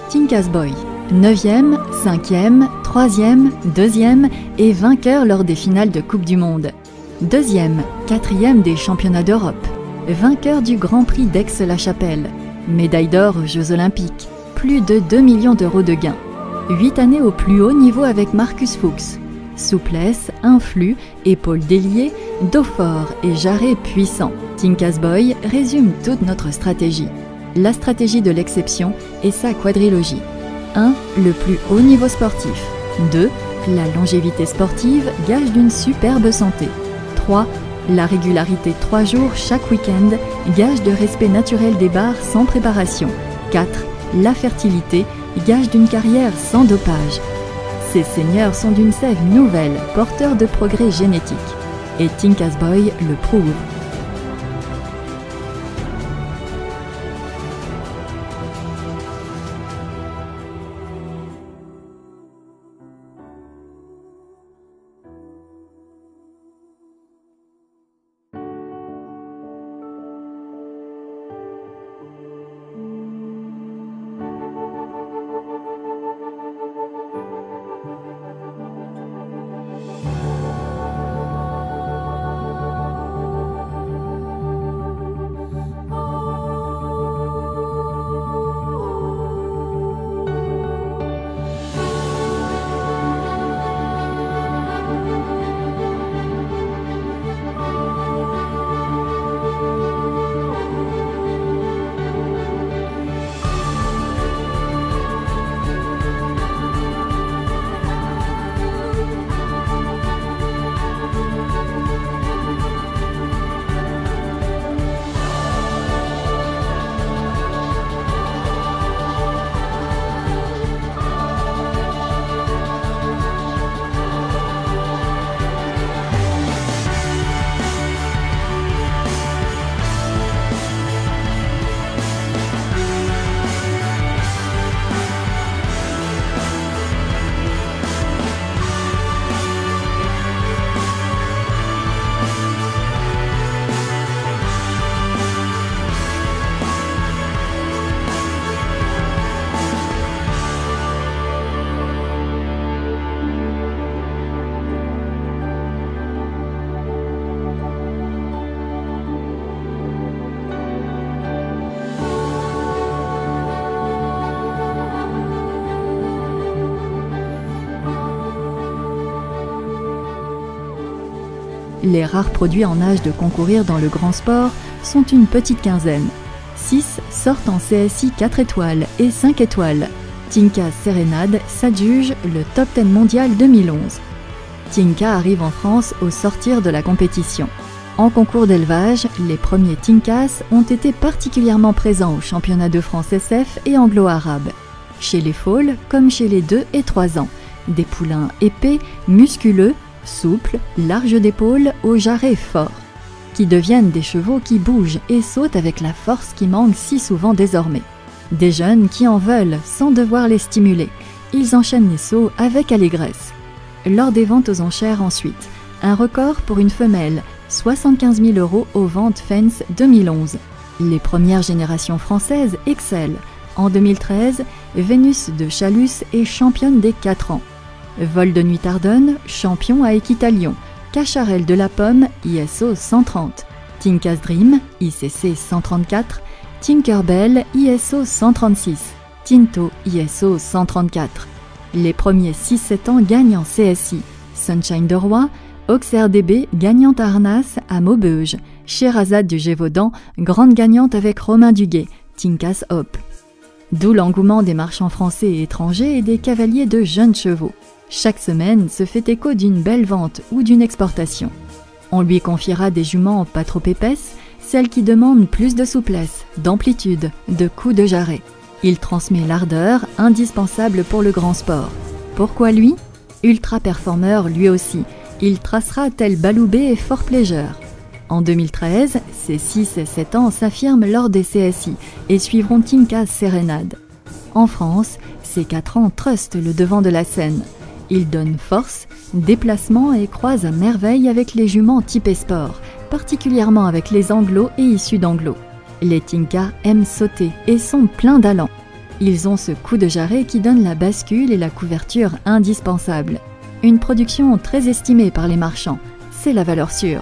Tinkas Boy, 9e, 5e, 3e, 2e et vainqueur lors des finales de Coupe du Monde. 2e, 4e des championnats d'Europe. Vainqueur du Grand Prix d'Aix-la-Chapelle. Médaille d'or aux Jeux Olympiques. Plus de 2 millions d'euros de gains. 8 années au plus haut niveau avec Marcus Fuchs. Souplesse, influx, épaules déliées, dos fort et jarret puissant. Tinkas Boy résume toute notre stratégie. La stratégie de l'exception et sa quadrilogie. 1. Le plus haut niveau sportif. 2. La longévité sportive, gage d'une superbe santé. 3. La régularité 3 jours chaque week-end, gage de respect naturel des barres sans préparation. 4. La fertilité, gage d'une carrière sans dopage. Ces seigneurs sont d'une sève nouvelle, porteurs de progrès génétiques. Et Tinkas Boy le prouve. Les rares produits en âge de concourir dans le grand sport sont une petite quinzaine. 6 sortent en CSI 4 étoiles et 5 étoiles. Tinkas Serenade s'adjuge le Top 10 mondial 2011. Tinka arrive en France au sortir de la compétition. En concours d'élevage, les premiers Tinkas ont été particulièrement présents aux championnats de France SF et anglo-arabe. Chez les foals, comme chez les 2 et 3 ans, des poulains épais, musculeux, souples, larges d'épaules, aux jarrets forts, qui deviennent des chevaux qui bougent et sautent avec la force qui manque si souvent désormais. Des jeunes qui en veulent sans devoir les stimuler. Ils enchaînent les sauts avec allégresse. Lors des ventes aux enchères ensuite, un record pour une femelle, 75 000 € aux ventes Fence 2011. Les premières générations françaises excellent. En 2013, Vénus de Chalus est championne des 4 ans. Vol de Nuit Ardonne, champion à Équitalion. Cacharel de la Pomme, ISO 130. Tinkas Dream, ICC 134. Tinkerbell, ISO 136. Tinto, ISO 134. Les premiers 6-7 ans gagnent en CSI. Sunshine de Roy, Auxerre DB, gagnante à Arnas à Maubeuge. Sherazade du Gévaudan, grande gagnante avec Romain Duguay. Tinkas Hop. D'où l'engouement des marchands français et étrangers et des cavaliers de jeunes chevaux. Chaque semaine se fait écho d'une belle vente ou d'une exportation. On lui confiera des juments pas trop épaisses, celles qui demandent plus de souplesse, d'amplitude, de coups de jarret. Il transmet l'ardeur indispensable pour le grand sport. Pourquoi lui? Ultra performeur lui aussi, il tracera tel Baloubet et Fort Pleasure. En 2013, ses 6 et 7 ans s'affirment lors des CSI et suivront Tinkas Serenade. En France, ses 4 ans trustent le devant de la scène. Il donne force, déplacement et croise à merveille avec les juments typés sport, particulièrement avec les anglos et issus d'anglos. Les Tinkas aiment sauter et sont pleins d'allant. Ils ont ce coup de jarret qui donne la bascule et la couverture indispensables. Une production très estimée par les marchands, c'est la valeur sûre.